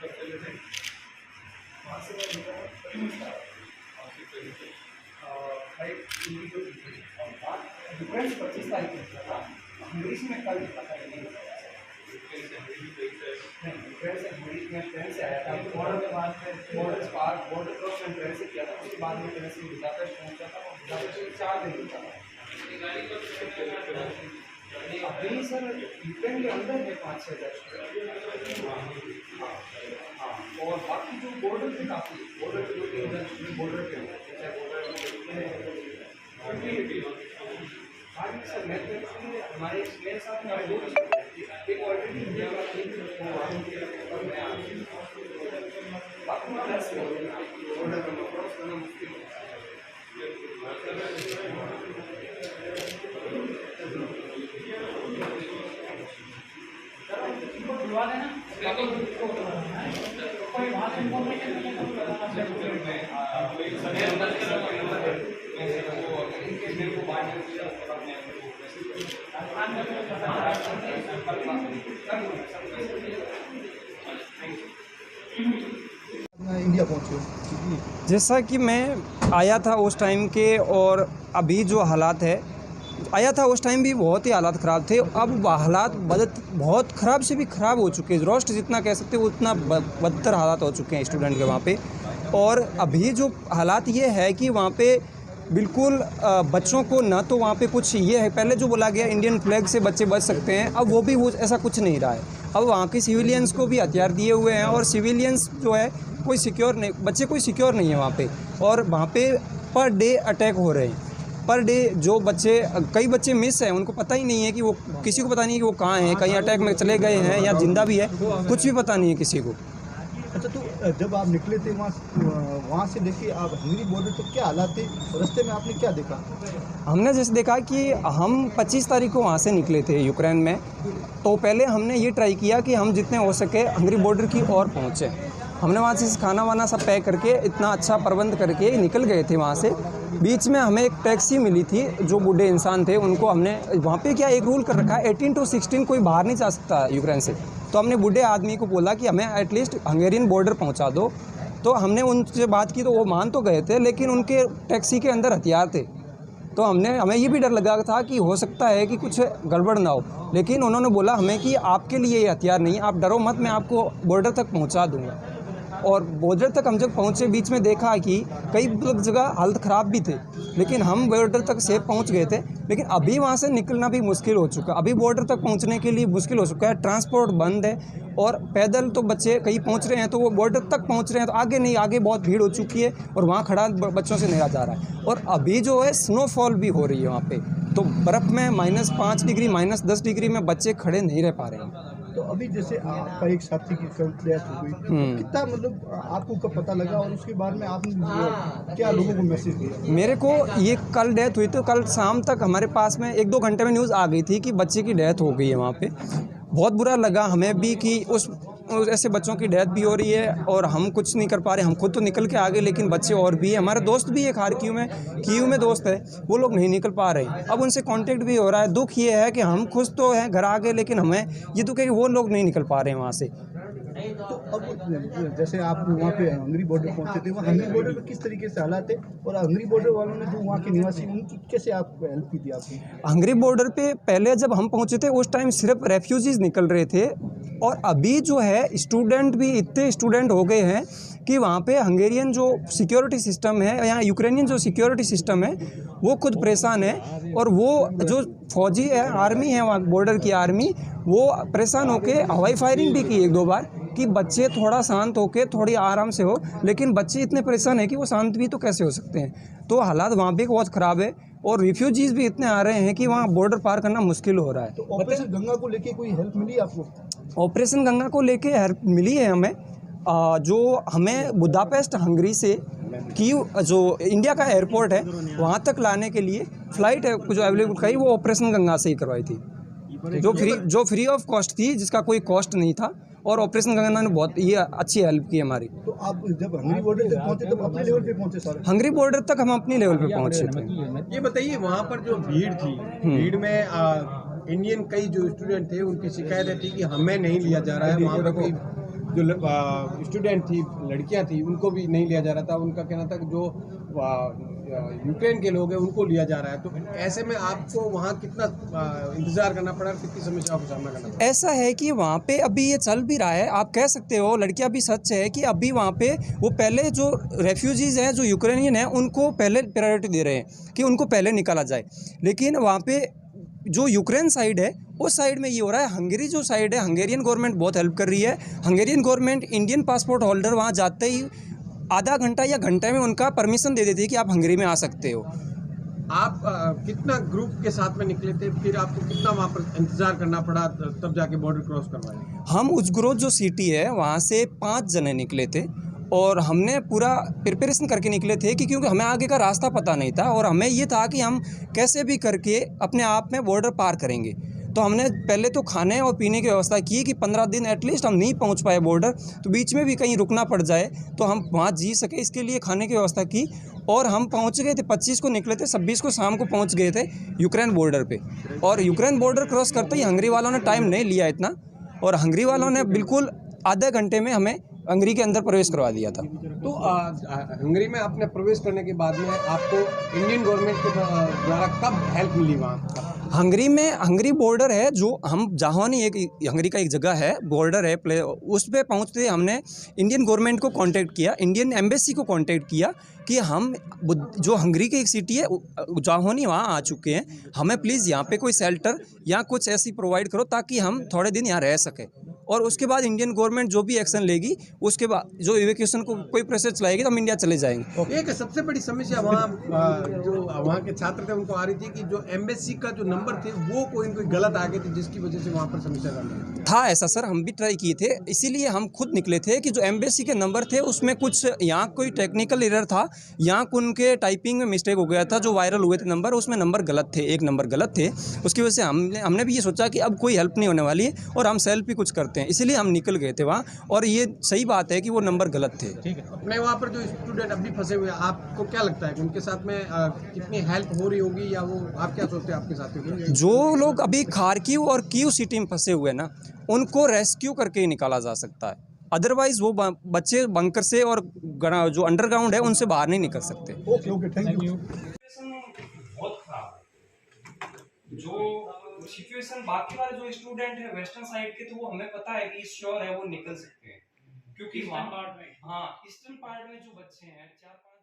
वहाँ से मैं डिफरेंस 25 तारीख को था, इंग्लिश में कल लिखा था। डिफरेंस इंग्लिश में ट्रेन से आया था, बॉर्डर के बाद बॉर्डर पार बॉर्डर क्रॉस में ट्रेन से किया था, उसके बाद में ट्रेन से बुदापेस्ट पहुँचा था और बुदापेस्ट में 4 दिन रुका था। अभी सर यूक्रेन के अंदर है 5-6 हज़ार। हाँ, और बाकी जो बॉर्डर पे काफ़ी बॉर्डर पे 2-3 हज़ार बॉर्डर पे सर मैं तो हमारे मेरे साथ में एक ऑलरेडी इंडिया का बाकी प्लस बॉर्डर का क्रॉस करना मुश्किल है। बुलवा देना कोई वहाँ से इन्फॉर्मेशन इंडिया पहुँचे। जैसा कि मैं आया था उस टाइम के और अभी जो हालात है, आया था उस टाइम भी बहुत ही हालात ख़राब थे। अब हालात बहुत ख़राब से भी ख़राब हो चुके हैं। रोस्ट जितना कह सकते हैं उतना बदतर हालात हो चुके हैं स्टूडेंट के वहाँ पे। और अभी जो हालात ये है कि वहाँ पे बिल्कुल बच्चों को ना तो वहाँ पे कुछ ये है, पहले जो बोला गया इंडियन फ्लैग से बच्चे बच सकते हैं, अब वो भी ऐसा कुछ नहीं रहा है। अब वहाँ के सिविलियंस को भी हथियार दिए हुए हैं और सिविलियंस जो है कोई सिक्योर नहीं, बच्चे कोई सिक्योर नहीं है वहाँ पे। और वहाँ पे पर डे अटैक हो रहे हैं, पर डे जो बच्चे, कई बच्चे मिस हैं, उनको पता ही नहीं है कि वो, किसी को पता नहीं है कि वो कहाँ हैं, कहीं अटैक में चले गए हैं या जिंदा भी है, कुछ भी पता नहीं है किसी को। अच्छा, तो जब आप निकले थे वहाँ से देखिए आप हंगरी बॉर्डर तो क्या हालात थे, रास्ते में आपने क्या देखा? हमने जैसे देखा कि हम 25 तारीख को वहाँ से निकले थे यूक्रेन में, तो पहले हमने ये ट्राई किया कि हम जितने हो सके हंगरी बॉर्डर की ओर पहुँचे। हमने वहाँ से खाना वाना सब पैक करके इतना अच्छा प्रबंध करके निकल गए थे वहाँ से। बीच में हमें एक टैक्सी मिली थी, जो बूढ़े इंसान थे उनको हमने, वहाँ पे क्या एक रूल कर रखा है 18 to 16 कोई बाहर नहीं जा सकता यूक्रेन से। तो हमने बूढ़े आदमी को बोला कि हमें एटलीस्ट हंगेरियन बॉर्डर पहुँचा दो। तो हमने उनसे बात की तो वो मान तो गए थे, लेकिन उनके टैक्सी के अंदर हथियार थे। तो हमें ये भी डर लगा था कि हो सकता है कि कुछ गड़बड़ ना हो, लेकिन उन्होंने बोला हमें कि आपके लिए ये हथियार नहीं है, आप डरो मत, मैं आपको बॉर्डर तक पहुँचा दूँगा। और बॉर्डर तक हम जब पहुँचे, बीच में देखा कि कई जगह हालत ख़राब भी थे, लेकिन हम बॉर्डर तक सेफ पहुँच गए थे। लेकिन अभी वहाँ से निकलना भी मुश्किल हो चुका, अभी बॉर्डर तक पहुँचने के लिए मुश्किल हो चुका है। ट्रांसपोर्ट बंद है और पैदल तो बच्चे कहीं पहुँच रहे हैं तो वो बॉर्डर तक पहुँच रहे हैं, तो आगे नहीं, आगे बहुत भीड़ हो चुकी है और वहाँ खड़ा बच्चों से नहीं जा रहा है। और अभी जो है स्नोफॉल भी हो रही है वहाँ पे, तो बर्फ़ में -5 डिग्री -10 डिग्री में बच्चे खड़े नहीं रह पा रहे हैं। तो अभी जैसे आपका एक साथी की डेथ हो गई, कितना मतलब आपको कब पता लगा और उसके बाद में आपने क्या लोगों को मैसेज दिया? मेरे को ये कल डेथ हुई, तो कल शाम तक हमारे पास में 1-2 घंटे में न्यूज़ आ गई थी कि बच्चे की डेथ हो गई है वहाँ पे। बहुत बुरा लगा हमें भी कि उस ऐसे बच्चों की डेथ भी हो रही है और हम कुछ नहीं कर पा रहे। हम खुद तो निकल के आ गए, लेकिन बच्चे और भी हैं, हमारे दोस्त भी है कीव में दोस्त है, वो लोग नहीं निकल पा रहे। अब उनसे कांटेक्ट भी हो रहा है। दुख ये है कि हम खुश तो हैं, घर आ गए, लेकिन हमें ये दुख है कि वो लोग नहीं निकल पा रहे हैं वहाँ से। तो अब जैसे आप वहाँ पे हंगरी बॉर्डर पहुँचे थे, वहाँ हंगरी बॉर्डर पर किस तरीके से हालात थे और हंगरी बॉर्डर वालों ने जो वहाँ के निवासी उनकी कैसे आप हेल्प की थी आपने? हंगरी बॉर्डर पे पहले जब हम पहुँचे थे उस टाइम सिर्फ रेफ्यूजीज़ निकल रहे थे, और अभी जो है स्टूडेंट भी इतने स्टूडेंट हो गए हैं कि वहाँ पे हंगेरियन जो सिक्योरिटी सिस्टम है, यहाँ यूक्रेनियन जो सिक्योरिटी सिस्टम है, वो खुद परेशान है। और वो जो फौजी है, आर्मी है वहाँ बॉर्डर की आर्मी, वो परेशान होके हवाई फायरिंग भी की 1-2 बार कि बच्चे थोड़ा शांत होके थोड़ी आराम से हो, लेकिन बच्चे इतने परेशान हैं कि वो शांत भी तो कैसे हो सकते हैं। तो हालात वहाँ भी बहुत ख़राब है और रिफ्यूजीज़ भी इतने आ रहे हैं कि वहाँ बॉर्डर पार करना मुश्किल हो रहा है। तो ऑपरेशन गंगा को लेके कोई हेल्प मिली आपको? ऑपरेशन गंगा को लेके हेल्प मिली है हमें, जो हमें बुदापेस्ट हंगरी से कीव जो इंडिया का एयरपोर्ट है वहाँ तक लाने के लिए फ़्लाइट है जो अवेलेबल कराई, वो ऑपरेशन गंगा से ही करवाई थी, जो फ्री ऑफ कॉस्ट थी, जिसका कोई कॉस्ट नहीं था। और ऑपरेशन गंगा ने बहुत ये अच्छी हेल्प की हमारी। तो आप जब हंगरी बॉर्डर तक पहुँचे तब अपने लेवल पे पहुँचे सारे? हंगरी बॉर्डर तक हम अपनी लेवल पे पहुँचे थे। ये बताइए, वहाँ पर जो भीड़ थी, भीड़ में इंडियन कई जो स्टूडेंट थे उनकी शिकायत थी कि हमें नहीं लिया जा रहा है, वहाँ पर कोई जो स्टूडेंट थी, लड़कियां थी, उनको भी नहीं लिया जा रहा था। उनका कहना था कि जो यूक्रेन के लोग हैं उनको लिया जा रहा है। तो ऐसे में आपको वहाँ कितना इंतजार करना पड़ा, कितनी समस्याओं का सामना करना पड़ा? ऐसा है कि वहाँ पे अभी ये चल भी रहा है, आप कह सकते हो लड़कियां भी सच है कि अभी वहाँ पे वो पहले जो रेफ्यूजीज़ हैं जो यूक्रेनियन हैं उनको पहले प्रायोरिटी दे रहे हैं कि उनको पहले निकाला जाए। लेकिन वहाँ पे जो यूक्रेन साइड है उस साइड में ये हो रहा है, हंगरी जो साइड है, हंगेरियन गवर्नमेंट बहुत हेल्प कर रही है। Hungarian government Indian passport holder वहाँ जाते ही आधा घंटा या घंटे में उनका परमिशन दे देती है कि आप हंगरी में आ सकते हो। आप कितना ग्रुप के साथ में निकले थे, फिर आपको कितना वहाँ पर इंतजार करना पड़ा तब जाके बॉर्डर क्रॉस करवाए? हम उजग्रोद जो सिटी है वहाँ से 5 जने निकले थे और हमने पूरा प्रिपरेशन करके निकले थे कि क्योंकि हमें आगे का रास्ता पता नहीं था और हमें ये था कि हम कैसे भी करके अपने आप में बॉर्डर पार करेंगे। तो हमने पहले तो खाने और पीने की व्यवस्था की कि 15 दिन एटलीस्ट हम नहीं पहुंच पाए बॉर्डर, तो बीच में भी कहीं रुकना पड़ जाए तो हम वहाँ जी सके, इसके लिए खाने की व्यवस्था की। और हम पहुंच गए थे, 25 को निकले थे, 26 को शाम को पहुंच गए थे यूक्रेन बॉर्डर पे। और यूक्रेन बॉर्डर क्रॉस करते ही हंगरी वालों ने टाइम नहीं लिया इतना, और हंगरी वालों ने बिल्कुल आधे घंटे में हमें हंगरी के अंदर प्रवेश करवा दिया था। तो हंगरी में आपने प्रवेश करने के बाद में आपको इंडियन गवर्नमेंट के द्वारा कब हेल्प मिली वहाँ? हंगरी में हंगरी बॉर्डर है, जो हम जाहोनी एक हंगरी का एक जगह है, बॉर्डर है प्ले, उस पे पहुँचते हमने इंडियन गवर्नमेंट को कांटेक्ट किया, इंडियन एम्बेसी को कांटेक्ट किया कि हम जो हंगरी की एक सिटी है जाहोनी वहाँ आ चुके हैं, हमें प्लीज़ यहाँ पे कोई शेल्टर या कुछ ऐसी प्रोवाइड करो ताकि हम थोड़े दिन यहाँ रह सकें। और उसके बाद इंडियन गवर्नमेंट जो भी एक्शन लेगी, उसके बाद जो इवैक्यूएशन को कोई प्रोसेस चलाएगी तो हम इंडिया चले जाएंगे। एक सबसे बड़ी समस्या वहाँ जो वहाँ के छात्र थे उनको आ रही थी कि जो एम्बेसी का जो नंबर थे वो कोई गलत आ गए थे, जिसकी वजह से वहाँ पर समस्या कर रही था। ऐसा सर हम भी ट्राई किए थे, इसीलिए हम खुद निकले थे कि जो एम्बेसी के नंबर थे उसमें कुछ यहाँ कोई टेक्निकल एरर था, यहाँ उनके टाइपिंग में मिस्टेक हो गया था, जो वायरल हुए थे नंबर उसमें नंबर गलत थे, एक नंबर गलत थे। उसकी वजह से हमने भी ये सोचा कि अब कोई हेल्प नहीं होने वाली है और हम सेल्फ ही कुछ करते हैं, इसीलिए हम निकल गए थे वहाँ। और ये सही बात है कि वो नंबर गलत थे। ठीक है, अपने वहाँ पर जो स्टूडेंट अभी फंसे हुए हैं, आपको क्या लगता है कि उनके साथ में कितनी हेल्प हो रही होगी, या वो आप क्या सोचते हैं आपके साथ होगी? जो लोग अभी खार्किव और कीव सिटी में फंसे हुए ना, उनको रेस्क्यू करके ही निकाला जा सकता है, अदरवाइज वो बच्चे बंकर से और जो अंडरग्राउंड है उनसे बाहर नहीं निकल सकते। Okay okay, thank you. बहुत खराब है। जो सिचुएशन बाकी वाले जो स्टूडेंट है वेस्टर्न साइड के, तो वो हमें पता है कि श्योर है वो निकल सकते हैं, क्योंकि वहाँ ईस्टर्न पार्ट में जो बच्चे हैं 4-5